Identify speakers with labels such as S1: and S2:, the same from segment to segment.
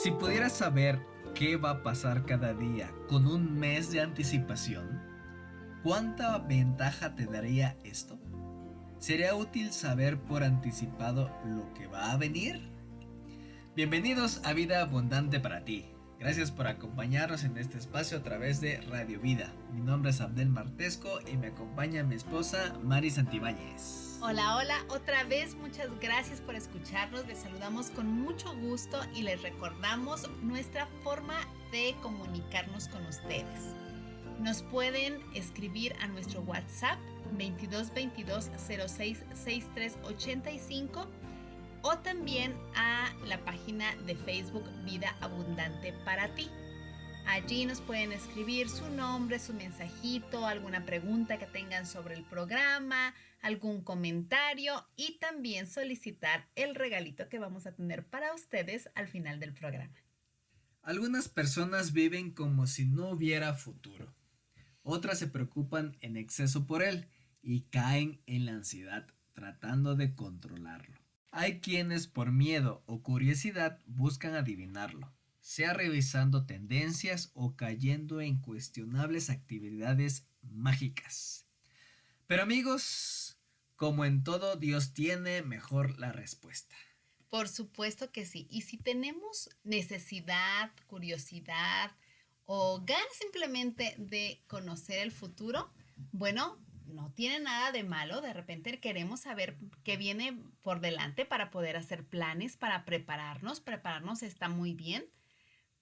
S1: Si pudieras saber qué va a pasar cada día con un mes de anticipación, ¿cuánta ventaja te daría esto? ¿Sería útil saber por anticipado lo que va a venir? Bienvenidos a Vida Abundante para ti. Gracias por acompañarnos en este espacio a través de Radio Vida. Mi nombre es Abdel Martesco y me acompaña mi esposa Mari Santibáñez.
S2: Hola, hola, otra vez muchas gracias por escucharnos, les saludamos con mucho gusto y les recordamos nuestra forma de comunicarnos con ustedes. Nos pueden escribir a nuestro WhatsApp 22 22 06 63 85 o también a la página de Facebook Vida Abundante para ti. Allí nos pueden escribir su nombre, su mensajito, alguna pregunta que tengan sobre el programa, algún comentario y también solicitar el regalito que vamos a tener para ustedes al final del programa.
S1: Algunas personas viven como si no hubiera futuro. Otras se preocupan en exceso por él y caen en la ansiedad tratando de controlarlo. Hay quienes por miedo o curiosidad buscan adivinarlo, sea revisando tendencias o cayendo en cuestionables actividades mágicas. Pero amigos, como en todo, Dios tiene mejor la respuesta.
S2: Por supuesto que sí. Y si tenemos necesidad, curiosidad o ganas simplemente de conocer el futuro, bueno, no tiene nada de malo. De repente queremos saber qué viene por delante para poder hacer planes, para prepararnos. Prepararnos está muy bien,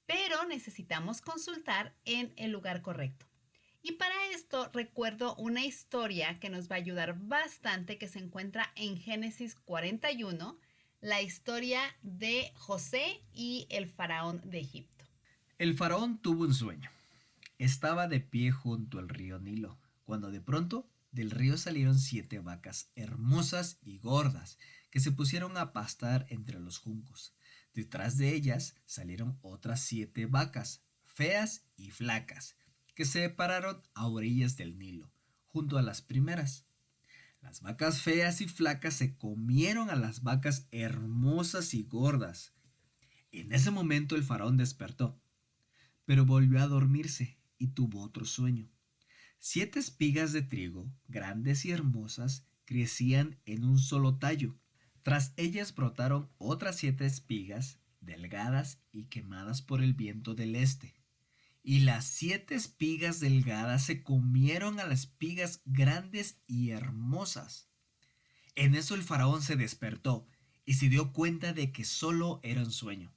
S2: pero necesitamos consultar en el lugar correcto. Y para esto recuerdo una historia que nos va a ayudar bastante que se encuentra en Génesis 41, la historia de José y el faraón de Egipto.
S1: El faraón tuvo un sueño. Estaba de pie junto al río Nilo, cuando de pronto del río salieron 7 vacas hermosas y gordas que se pusieron a pastar entre los juncos. Detrás de ellas salieron otras 7 vacas, feas y flacas, que se pararon a orillas del Nilo, junto a las primeras. Las vacas feas y flacas se comieron a las vacas hermosas y gordas. En ese momento el faraón despertó, pero volvió a dormirse y tuvo otro sueño. 7 espigas de trigo, grandes y hermosas, crecían en un solo tallo. Tras ellas brotaron otras 7 espigas, delgadas y quemadas por el viento del este. Y las 7 espigas delgadas se comieron a las espigas grandes y hermosas. En eso el faraón se despertó y se dio cuenta de que solo era un sueño.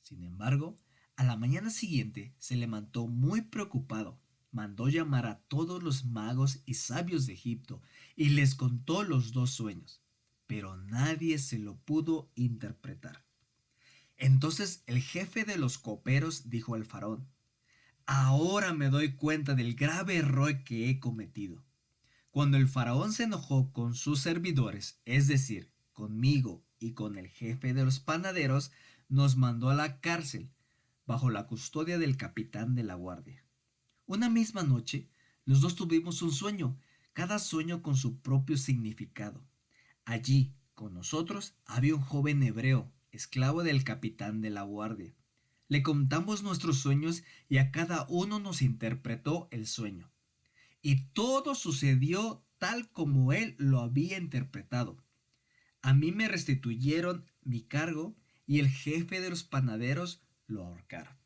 S1: Sin embargo, a la mañana siguiente se levantó muy preocupado. Mandó llamar a todos los magos y sabios de Egipto y les contó los 2 sueños, pero nadie se lo pudo interpretar. Entonces el jefe de los coperos dijo al faraón: ahora me doy cuenta del grave error que he cometido. Cuando el faraón se enojó con sus servidores, es decir, conmigo y con el jefe de los panaderos, nos mandó a la cárcel, bajo la custodia del capitán de la guardia. Una misma noche, los 2 tuvimos un sueño, cada sueño con su propio significado. Allí, con nosotros, había un joven hebreo, esclavo del capitán de la guardia. Le contamos nuestros sueños y a cada uno nos interpretó el sueño. Y todo sucedió tal como él lo había interpretado. A mí me restituyeron mi cargo y el jefe de los panaderos lo ahorcaron.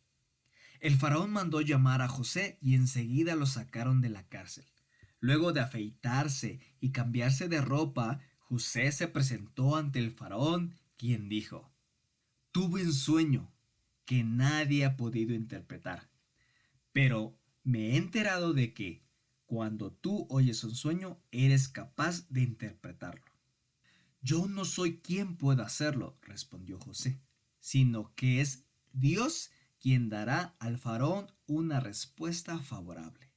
S1: El faraón mandó llamar a José y enseguida lo sacaron de la cárcel. Luego de afeitarse y cambiarse de ropa, José se presentó ante el faraón, quien dijo: tuve un sueño que nadie ha podido interpretar, pero me he enterado de que cuando tú oyes un sueño eres capaz de interpretarlo. Yo no soy quien pueda hacerlo, respondió José, sino que es Dios quien dará al faraón una respuesta favorable.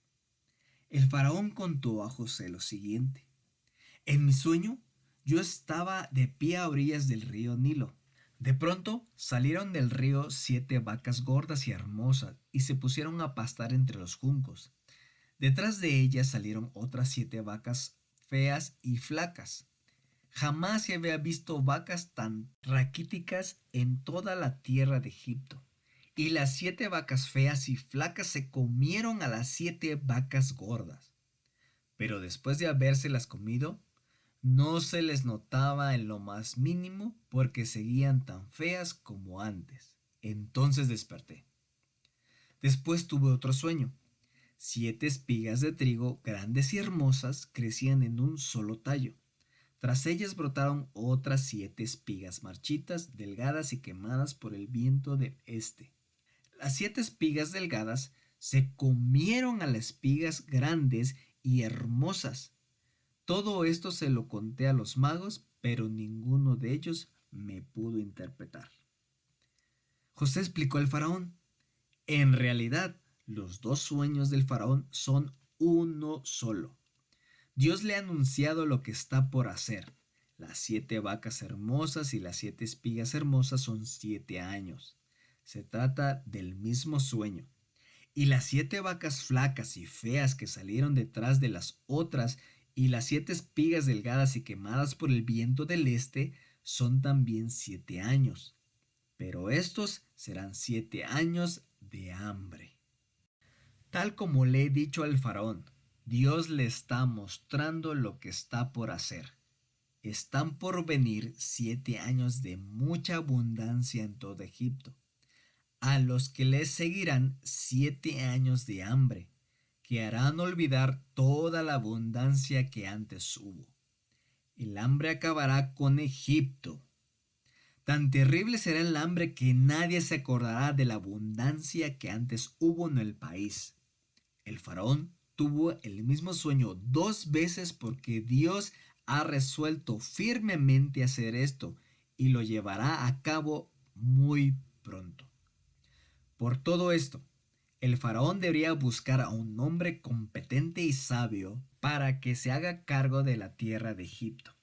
S1: El faraón contó a José lo siguiente: en mi sueño yo estaba de pie a orillas del río Nilo. De pronto salieron del río 7 vacas gordas y hermosas y se pusieron a pastar entre los juncos. Detrás de ellas salieron otras 7 vacas feas y flacas. Jamás se había visto vacas tan raquíticas en toda la tierra de Egipto. Y las 7 vacas feas y flacas se comieron a las 7 vacas gordas. Pero después de habérselas comido, no se les notaba en lo más mínimo porque seguían tan feas como antes. Entonces desperté. Después tuve otro sueño. 7 espigas de trigo grandes y hermosas crecían en un solo tallo. Tras ellas brotaron otras 7 espigas marchitas, delgadas y quemadas por el viento del este. Las 7 espigas delgadas se comieron a las espigas grandes y hermosas. Todo esto se lo conté a los magos, pero ninguno de ellos me pudo interpretar. José explicó al faraón: en realidad, los 2 sueños del faraón son uno solo. Dios le ha anunciado lo que está por hacer. Las 7 vacas hermosas y las 7 espigas hermosas son 7 años. Se trata del mismo sueño. Y las 7 vacas flacas y feas que salieron detrás de las otras y las 7 espigas delgadas y quemadas por el viento del este son también 7 años. Pero estos serán 7 años de hambre. Tal como le he dicho al faraón, Dios le está mostrando lo que está por hacer. Están por venir 7 años de mucha abundancia en todo Egipto, a los que les seguirán 7 años de hambre, que harán olvidar toda la abundancia que antes hubo. El hambre acabará con Egipto. Tan terrible será el hambre que nadie se acordará de la abundancia que antes hubo en el país. El faraón tuvo el mismo sueño 2 veces porque Dios ha resuelto firmemente hacer esto y lo llevará a cabo muy pronto. Por todo esto, el faraón debería buscar a un hombre competente y sabio para que se haga cargo de la tierra de Egipto.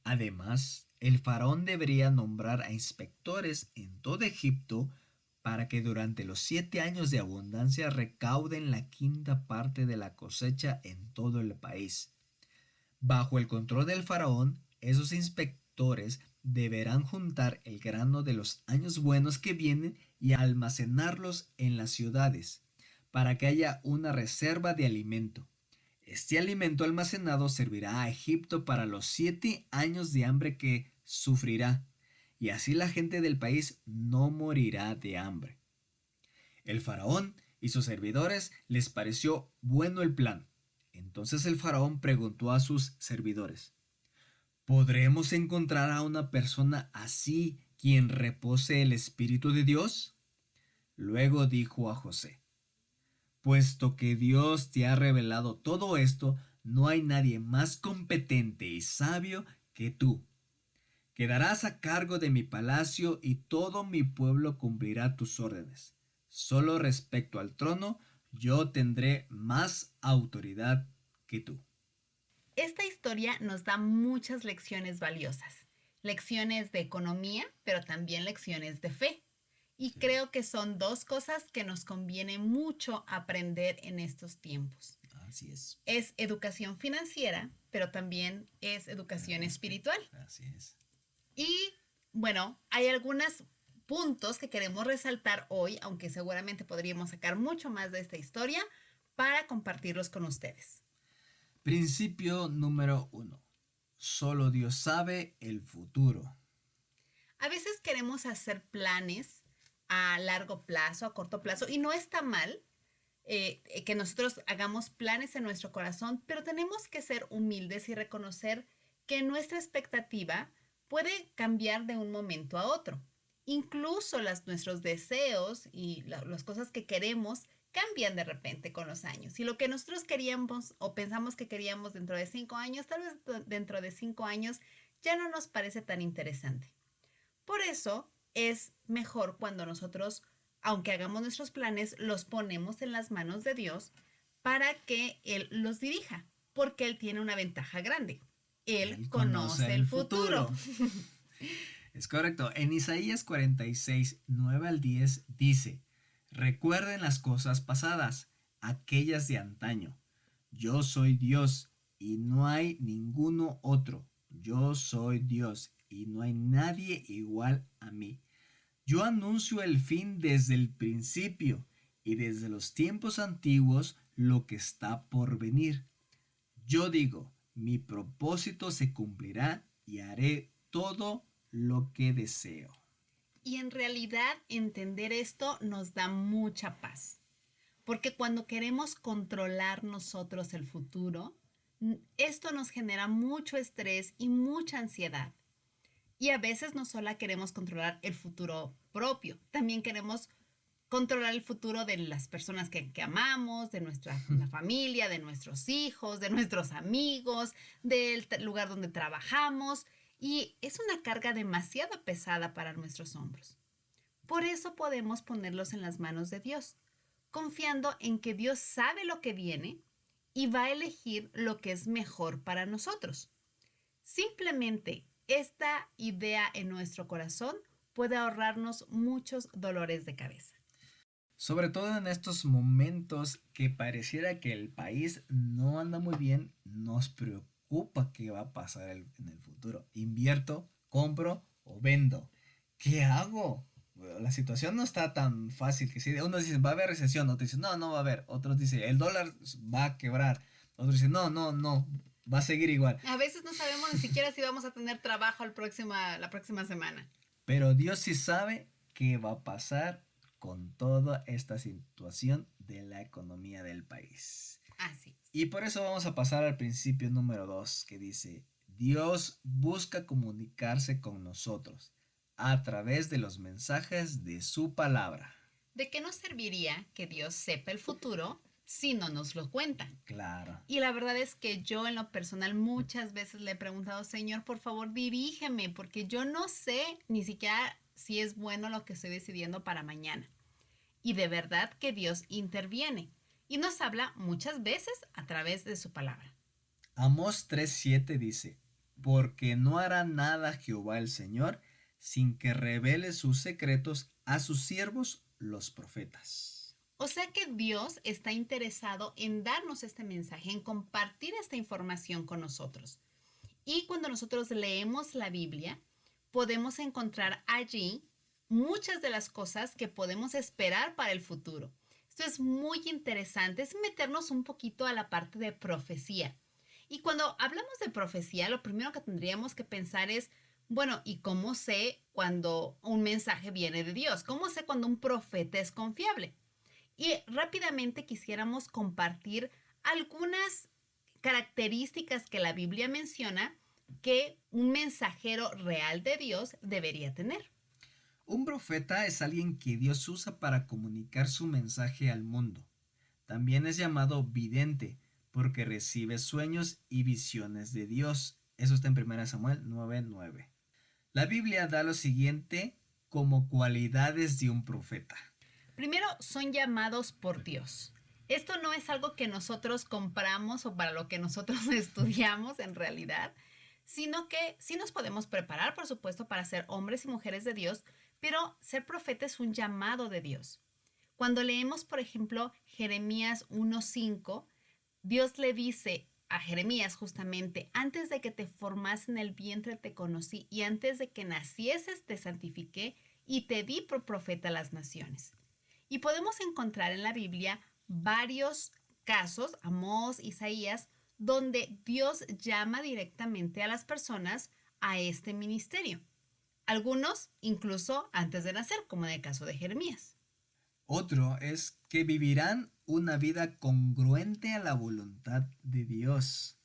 S1: Además, el faraón debería nombrar a inspectores en todo Egipto para que durante los 7 años de abundancia recauden la quinta parte de la cosecha en todo el país. Bajo el control del faraón, esos inspectores deberán juntar el grano de los años buenos que vienen y almacenarlos en las ciudades, para que haya una reserva de alimento. Este alimento almacenado servirá a Egipto para los 7 años de hambre que sufrirá, y así la gente del país no morirá de hambre. El faraón y sus servidores les pareció bueno el plan. Entonces el faraón preguntó a sus servidores: ¿podremos encontrar a una persona así quien repose el Espíritu de Dios? Luego dijo a José: puesto que Dios te ha revelado todo esto, no hay nadie más competente y sabio que tú. Quedarás a cargo de mi palacio y todo mi pueblo cumplirá tus órdenes. Solo respecto al trono, yo tendré más autoridad que tú.
S2: Esta historia nos da muchas lecciones valiosas. Lecciones de economía, pero también lecciones de fe. Y creo que son 2 cosas que nos conviene mucho aprender en estos tiempos.
S1: Así es.
S2: Es educación financiera, pero también es educación espiritual.
S1: Así es.
S2: Y bueno, hay algunos puntos que queremos resaltar hoy, aunque seguramente podríamos sacar mucho más de esta historia para compartirlos con ustedes.
S1: Principio número 1. Solo Dios sabe el futuro.
S2: A veces queremos hacer planes a largo plazo, a corto plazo, y no está mal que nosotros hagamos planes en nuestro corazón, pero tenemos que ser humildes y reconocer que nuestra expectativa puede cambiar de un momento a otro. Incluso nuestros deseos y las cosas que queremos cambian de repente con los años. Y lo que nosotros queríamos o pensamos que queríamos dentro de 5 años, tal vez dentro de 5 años ya no nos parece tan interesante. Por eso es mejor cuando nosotros, aunque hagamos nuestros planes, los ponemos en las manos de Dios para que Él los dirija, porque Él tiene una ventaja grande. Él conoce el futuro.
S1: Es correcto. En Isaías 46, 9 al 10 dice: recuerden las cosas pasadas, aquellas de antaño. Yo soy Dios y no hay ninguno otro. Yo soy Dios y no hay nadie igual a mí. Yo anuncio el fin desde el principio y desde los tiempos antiguos lo que está por venir. Yo digo, mi propósito se cumplirá y haré todo lo que deseo.
S2: Y en realidad entender esto nos da mucha paz, porque cuando queremos controlar nosotros el futuro, esto nos genera mucho estrés y mucha ansiedad. Y a veces no solo queremos controlar el futuro propio, también queremos controlar el futuro de las personas que amamos, de nuestra familia, de nuestros hijos, de nuestros amigos, del lugar donde trabajamos. Y es una carga demasiado pesada para nuestros hombros. Por eso podemos ponerlos en las manos de Dios, confiando en que Dios sabe lo que viene y va a elegir lo que es mejor para nosotros. Simplemente esta idea en nuestro corazón puede ahorrarnos muchos dolores de cabeza.
S1: Sobre todo en estos momentos que pareciera que el país no anda muy bien, nos preocupa qué va a pasar en el futuro. ¿Invierto, compro o vendo? ¿Qué hago? Bueno, la situación no está tan fácil que si unos dicen va a haber recesión, otros dicen no, no va a haber, otros dicen el dólar va a quebrar, otros dicen no, no, no, va a seguir igual.
S2: A veces no sabemos ni siquiera si vamos a tener trabajo la próxima semana.
S1: Pero Dios sí sabe qué va a pasar con toda esta situación de la economía del país.
S2: Así es.
S1: Y por eso vamos a pasar al principio número 2 que dice, Dios busca comunicarse con nosotros a través de los mensajes de su palabra.
S2: ¿De qué nos serviría que Dios sepa el futuro si no nos lo cuenta?
S1: Claro.
S2: Y la verdad es que yo en lo personal muchas veces le he preguntado, Señor, por favor dirígeme, porque yo no sé ni siquiera si es bueno lo que estoy decidiendo para mañana. Y de verdad que Dios interviene y nos habla muchas veces a través de su palabra.
S1: Amós 3:7 dice, porque no hará nada Jehová el Señor sin que revele sus secretos a sus siervos los profetas.
S2: O sea que Dios está interesado en darnos este mensaje, en compartir esta información con nosotros. Y cuando nosotros leemos la Biblia, podemos encontrar allí muchas de las cosas que podemos esperar para el futuro. Esto es muy interesante, es meternos un poquito a la parte de profecía. Y cuando hablamos de profecía, lo primero que tendríamos que pensar es, bueno, ¿y cómo sé cuando un mensaje viene de Dios? ¿Cómo sé cuando un profeta es confiable? Y rápidamente quisiéramos compartir algunas características que la Biblia menciona que un mensajero real de Dios debería tener.
S1: Un profeta es alguien que Dios usa para comunicar su mensaje al mundo. También es llamado vidente porque recibe sueños y visiones de Dios. Eso está en 1 Samuel 9:9. La Biblia da lo siguiente como cualidades de un profeta.
S2: Primero, son llamados por Dios. Esto no es algo que nosotros compramos o para lo que nosotros estudiamos en realidad, sino que sí nos podemos preparar, por supuesto, para ser hombres y mujeres de Dios, pero ser profeta es un llamado de Dios. Cuando leemos, por ejemplo, Jeremías 1:5, Dios le dice a Jeremías justamente, antes de que te formas en el vientre te conocí y antes de que nacieses te santifiqué y te di por profeta a las naciones. Y podemos encontrar en la Biblia varios casos, Amós, Isaías, donde Dios llama directamente a las personas a este ministerio. Algunos incluso antes de nacer, como en el caso de Jeremías.
S1: Otro es que vivirán una vida congruente a la voluntad de Dios.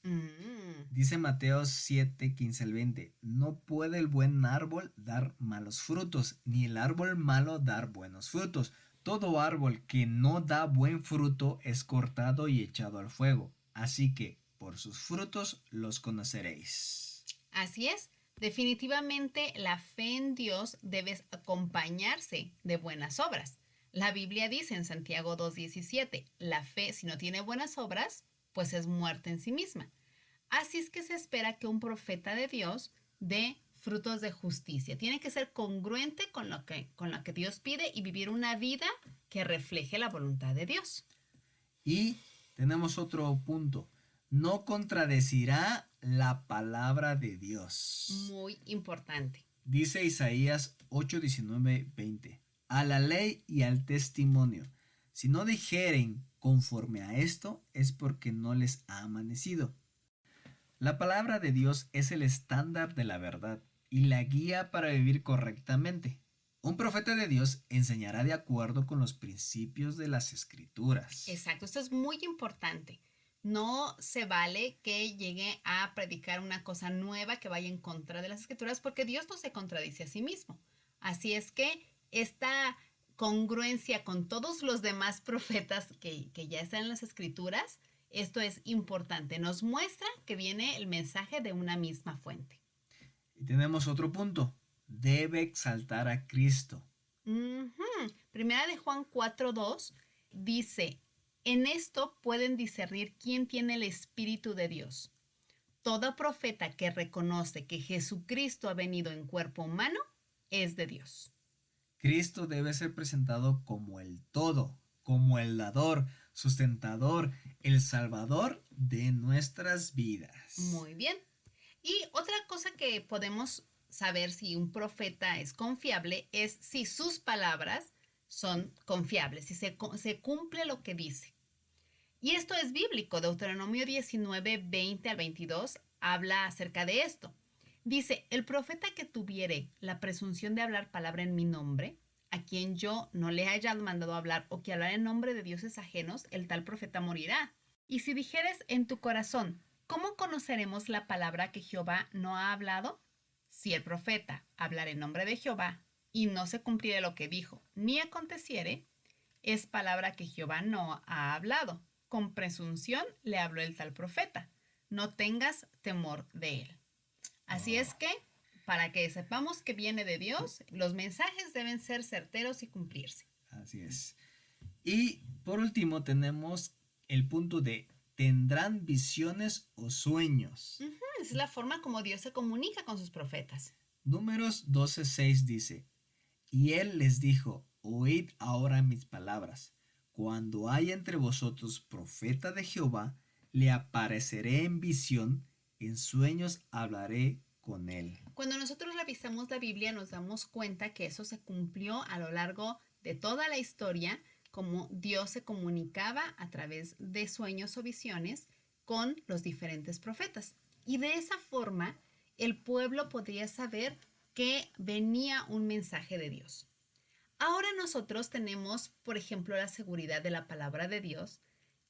S1: Dice Mateo 7:15-20, no puede el buen árbol dar malos frutos, ni el árbol malo dar buenos frutos. Todo árbol que no da buen fruto es cortado y echado al fuego. Así que por sus frutos los conoceréis.
S2: Así es. Definitivamente la fe en Dios debe acompañarse de buenas obras. La Biblia dice en Santiago 2:17, la fe si no tiene buenas obras, pues es muerta en sí misma. Así es que se espera que un profeta de Dios dé frutos de justicia. Tiene que ser congruente con lo que Dios pide y vivir una vida que refleje la voluntad de Dios.
S1: Y tenemos otro punto. No contradecirá la palabra de Dios.
S2: Muy importante.
S1: Dice Isaías 8, 19, 20. A la ley y al testimonio. Si no dijeren conforme a esto, es porque no les ha amanecido. La palabra de Dios es el estándar de la verdad y la guía para vivir correctamente. Un profeta de Dios enseñará de acuerdo con los principios de las Escrituras.
S2: Exacto, esto es muy importante. No se vale que llegue a predicar una cosa nueva que vaya en contra de las Escrituras, porque Dios no se contradice a sí mismo. Así es que esta congruencia con todos los demás profetas que ya están en las Escrituras, esto es importante. Nos muestra que viene el mensaje de una misma fuente.
S1: Y tenemos otro punto. Debe exaltar a Cristo.
S2: Primera de Juan 4:2 dice: en esto pueden discernir quién tiene el Espíritu de Dios. Todo profeta que reconoce que Jesucristo ha venido en cuerpo humano es de Dios.
S1: Cristo debe ser presentado como el todo, como el dador, sustentador, el salvador de nuestras vidas.
S2: Muy bien. Y otra cosa que podemos saber si un profeta es confiable es si sus palabras son confiables, si se cumple lo que dice. Y esto es bíblico. Deuteronomio 19, 20 al 22 habla acerca de esto. Dice: el profeta que tuviere la presunción de hablar palabra en mi nombre, a quien yo no le haya mandado hablar o que hablar en nombre de dioses ajenos, el tal profeta morirá. Y si dijeres en tu corazón: ¿cómo conoceremos la palabra que Jehová no ha hablado? Si el profeta hablar en nombre de Jehová y no se cumpliere lo que dijo, ni aconteciere, es palabra que Jehová no ha hablado. Con presunción le habló el tal profeta. No tengas temor de él. Así es que, para que sepamos que viene de Dios, los mensajes deben ser certeros y cumplirse.
S1: Así es. Y por último tenemos el punto de tendrán visiones o sueños.
S2: Esa es la forma como Dios se comunica con sus profetas.
S1: Números 12:6 dice: y él les dijo: oíd ahora mis palabras. Cuando haya entre vosotros profeta de Jehová, le apareceré en visión, en sueños hablaré con él.
S2: Cuando nosotros revisamos la Biblia nos damos cuenta que eso se cumplió a lo largo de toda la historia, como Dios se comunicaba a través de sueños o visiones con los diferentes profetas. Y de esa forma el pueblo podría saber que venía un mensaje de Dios. Ahora nosotros tenemos, por ejemplo, la seguridad de la palabra de Dios.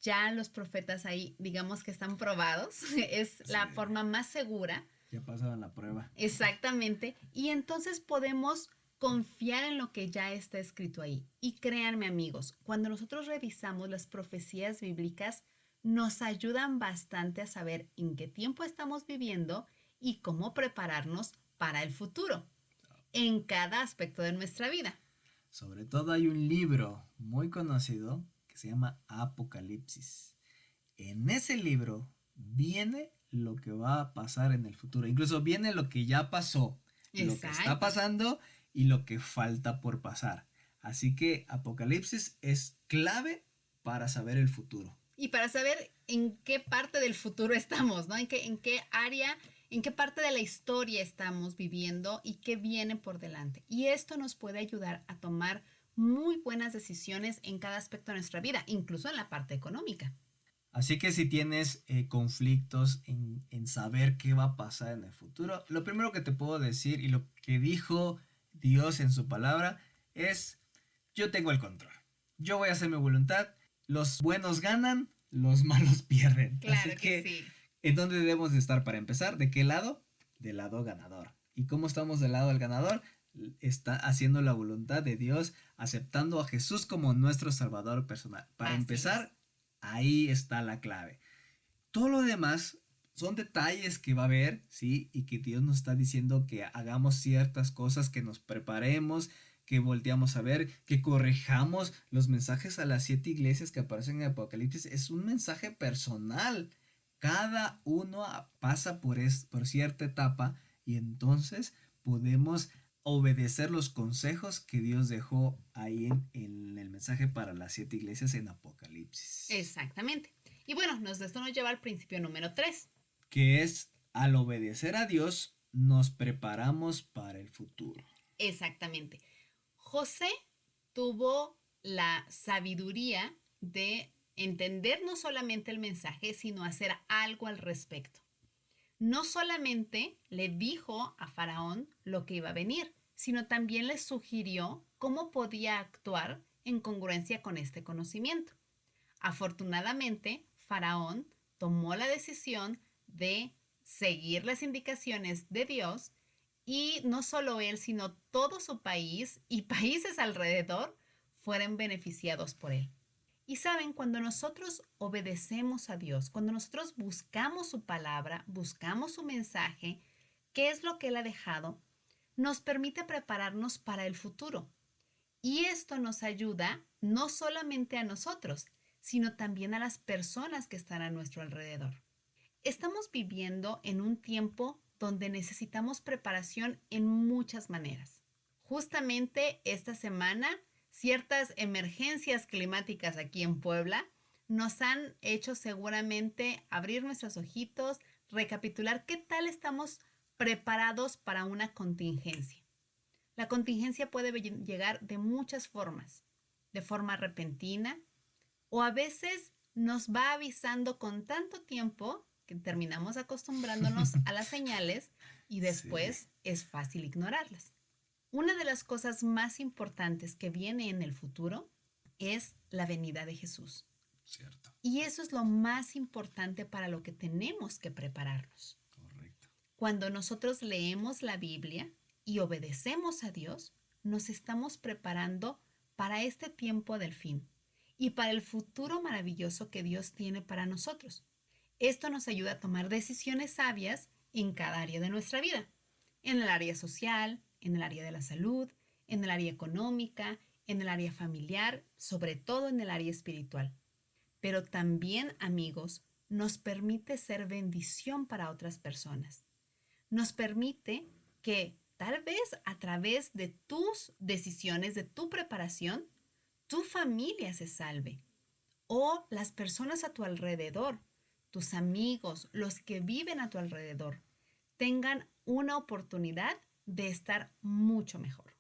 S2: Ya los profetas ahí, digamos que están probados. Es la forma más segura.
S1: Ya pasaron la prueba.
S2: Exactamente. Y entonces podemos confiar en lo que ya está escrito ahí. Y créanme, amigos, cuando nosotros revisamos las profecías bíblicas, nos ayudan bastante a saber en qué tiempo estamos viviendo y cómo prepararnos para el futuro, en cada aspecto de nuestra vida.
S1: Sobre todo hay un libro muy conocido que se llama Apocalipsis. En ese libro viene lo que va a pasar en el futuro. Incluso viene lo que ya pasó, lo que está pasando y lo que falta por pasar. Así que Apocalipsis es clave para saber el futuro.
S2: Y para saber en qué parte del futuro estamos, ¿no? En qué área, en qué parte de la historia estamos viviendo y qué viene por delante. Y esto nos puede ayudar a tomar muy buenas decisiones en cada aspecto de nuestra vida, incluso en la parte económica.
S1: Así que si tienes conflictos en saber qué va a pasar en el futuro, lo primero que te puedo decir y lo que dijo Dios en su palabra es: yo tengo el control. Yo voy a hacer mi voluntad. Los buenos ganan, los malos pierden.
S2: Claro.
S1: Así que
S2: sí.
S1: ¿En dónde debemos de estar para empezar? ¿De qué lado? Del lado ganador. ¿Y cómo estamos del lado del ganador? Está haciendo la voluntad de Dios, aceptando a Jesús como nuestro Salvador personal. Para empezar, ahí está la clave. Todo lo demás son detalles que va a haber, ¿sí? Y que Dios nos está diciendo que hagamos ciertas cosas, que nos preparemos, que volteamos a ver, que corrijamos los mensajes a las 7 iglesias que aparecen en Apocalipsis. Es un mensaje personal. Cada uno pasa por cierta etapa y entonces podemos obedecer los consejos que Dios dejó ahí en el mensaje para las 7 iglesias en Apocalipsis.
S2: Exactamente. Y bueno, esto nos lleva al principio número 3.
S1: Que es: al obedecer a Dios, nos preparamos para el futuro.
S2: Exactamente. José tuvo la sabiduría de entender no solamente el mensaje, sino hacer algo al respecto. No solamente le dijo a Faraón lo que iba a venir, sino también le sugirió cómo podía actuar en congruencia con este conocimiento. Afortunadamente, Faraón tomó la decisión de seguir las indicaciones de Dios y no solo él, sino todo su país y países alrededor fueron beneficiados por él. Y saben, cuando nosotros obedecemos a Dios, cuando nosotros buscamos su palabra, buscamos su mensaje, qué es lo que Él ha dejado, nos permite prepararnos para el futuro. Y esto nos ayuda no solamente a nosotros, sino también a las personas que están a nuestro alrededor. Estamos viviendo en un tiempo donde necesitamos preparación en muchas maneras. Justamente esta semana, ciertas emergencias climáticas aquí en Puebla nos han hecho seguramente abrir nuestros ojitos, recapitular qué tal estamos preparados para una contingencia. La contingencia puede llegar de muchas formas, de forma repentina o a veces nos va avisando con tanto tiempo que terminamos acostumbrándonos a las señales y después
S1: Sí,
S2: es fácil ignorarlas. Una de las cosas más importantes que viene en el futuro es la venida de Jesús.
S1: cierto,
S2: Y eso es lo más importante para lo que tenemos que prepararnos.
S1: correcto.
S2: Cuando nosotros leemos la Biblia y obedecemos a Dios, nos estamos preparando para este tiempo del fin y para el futuro maravilloso que Dios tiene para nosotros. Esto nos ayuda a tomar decisiones sabias en cada área de nuestra vida, en el área social, en el área de la salud, en el área económica, en el área familiar, sobre todo en el área espiritual. Pero también, amigos, nos permite ser bendición para otras personas. Nos permite que tal vez a través de tus decisiones, de tu preparación, tu familia se salve o las personas a tu alrededor, tus amigos, los que viven a tu alrededor, tengan una oportunidad de estar mucho mejor.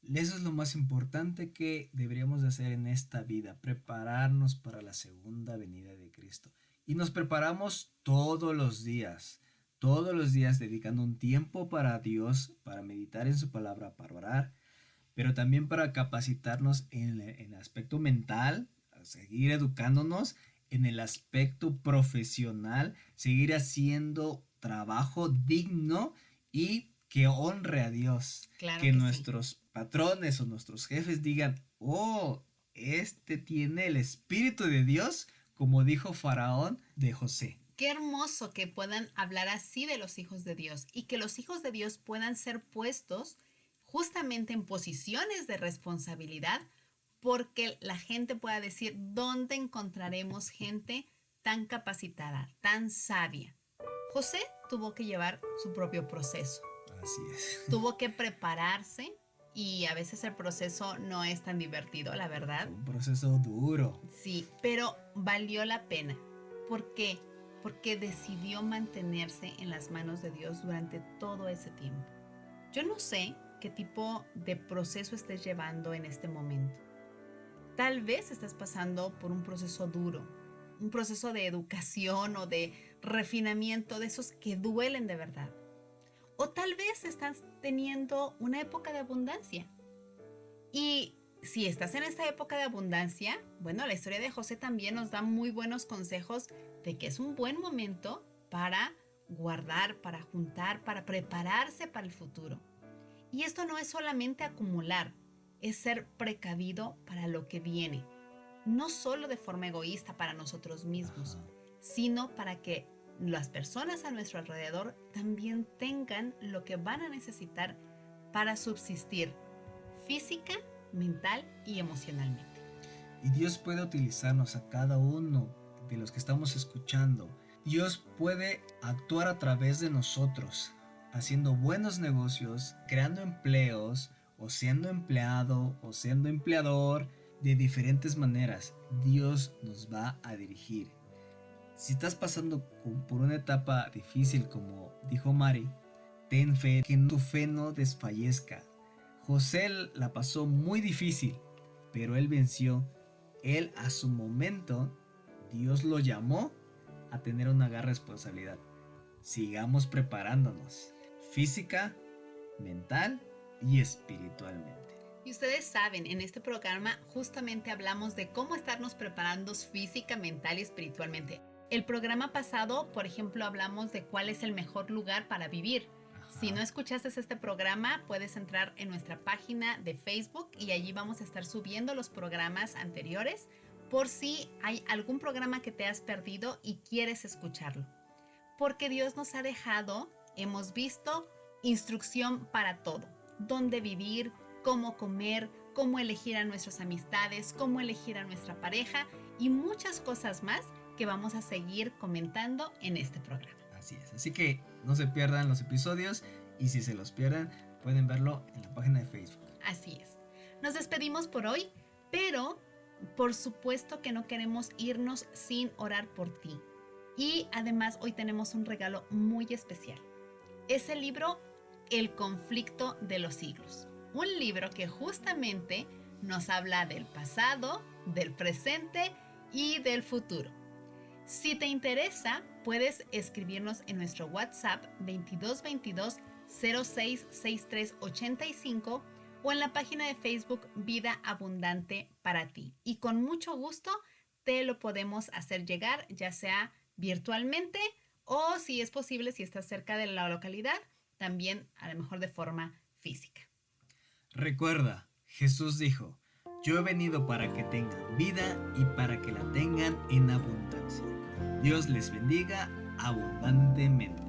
S1: Eso es lo más importante que deberíamos de hacer en esta vida, prepararnos para la segunda venida de Cristo. Y nos preparamos todos los días dedicando un tiempo para Dios, para meditar en su palabra, para orar, pero también para capacitarnos en el aspecto mental, a seguir educándonos en el aspecto profesional, seguir haciendo trabajo digno y que honre a Dios,
S2: Claro
S1: que
S2: que sí.
S1: nuestros patrones o nuestros jefes digan, oh, este tiene el Espíritu de Dios, como dijo Faraón de José.
S2: Qué hermoso que puedan hablar así de los hijos de Dios y que los hijos de Dios puedan ser puestos justamente en posiciones de responsabilidad porque la gente pueda decir dónde encontraremos gente tan capacitada, tan sabia. José tuvo que llevar su propio proceso,
S1: Así es.
S2: tuvo que prepararse y a veces el proceso no es tan divertido, la verdad.
S1: Fue un proceso duro.
S2: Sí, pero valió la pena. ¿Por qué? Porque decidió mantenerse en las manos de Dios durante todo ese tiempo. Yo no sé qué tipo de proceso estés llevando en este momento. Tal vez estás pasando por un proceso duro, un proceso de educación o de refinamiento de esos que duelen de verdad. O tal vez estás teniendo una época de abundancia. Y si estás en esta época de abundancia, bueno, la historia de José también nos da muy buenos consejos de que es un buen momento para guardar, para juntar, para prepararse para el futuro. Y esto no es solamente acumular, es ser precavido para lo que viene. No solo de forma egoísta para nosotros mismos,
S1: Ajá.
S2: sino para que las personas a nuestro alrededor también tengan lo que van a necesitar para subsistir física, mental y emocionalmente.
S1: Y Dios puede utilizarnos a cada uno de los que estamos escuchando. Dios puede actuar a través de nosotros, haciendo buenos negocios, creando empleos, o siendo empleado, o siendo empleador, de diferentes maneras. Dios nos va a dirigir. Si estás pasando por una etapa difícil, como dijo Mari, Ten fe, que tu fe no desfallezca. José la pasó muy difícil, pero él venció. Él a su momento, Dios lo llamó a tener una gran responsabilidad. Sigamos preparándonos, física, mental y espiritualmente.
S2: Y ustedes saben, en este programa justamente hablamos de cómo estarnos preparando física, mental y espiritualmente. El programa pasado, por ejemplo, hablamos de cuál es el mejor lugar para vivir.
S1: Ajá.
S2: Si no escuchaste este programa, puedes entrar en nuestra página de Facebook y allí vamos a estar subiendo los programas anteriores por si hay algún programa que te has perdido y quieres escucharlo. Porque Dios nos ha dejado, hemos visto, instrucción para todo. Dónde vivir, cómo comer, cómo elegir a nuestras amistades, cómo elegir a nuestra pareja y muchas cosas más que vamos a seguir comentando en este programa.
S1: Así es, así que no se pierdan los episodios y si se los pierden pueden verlo en la página de Facebook.
S2: Así es. Nos despedimos por hoy, pero por supuesto que no queremos irnos sin orar por ti. Y además hoy tenemos un regalo muy especial. Es el libro El conflicto de los siglos. Un libro que justamente nos habla del pasado, del presente y del futuro. Si te interesa, puedes escribirnos en nuestro WhatsApp 2222 066385 o en la página de Facebook Vida Abundante para ti. Y con mucho gusto te lo podemos hacer llegar, ya sea virtualmente o si es posible, si estás cerca de la localidad, también a lo mejor de forma física.
S1: Recuerda, Jesús dijo, yo he venido para que tengan vida y para que la tengan en abundancia. Dios les bendiga abundantemente.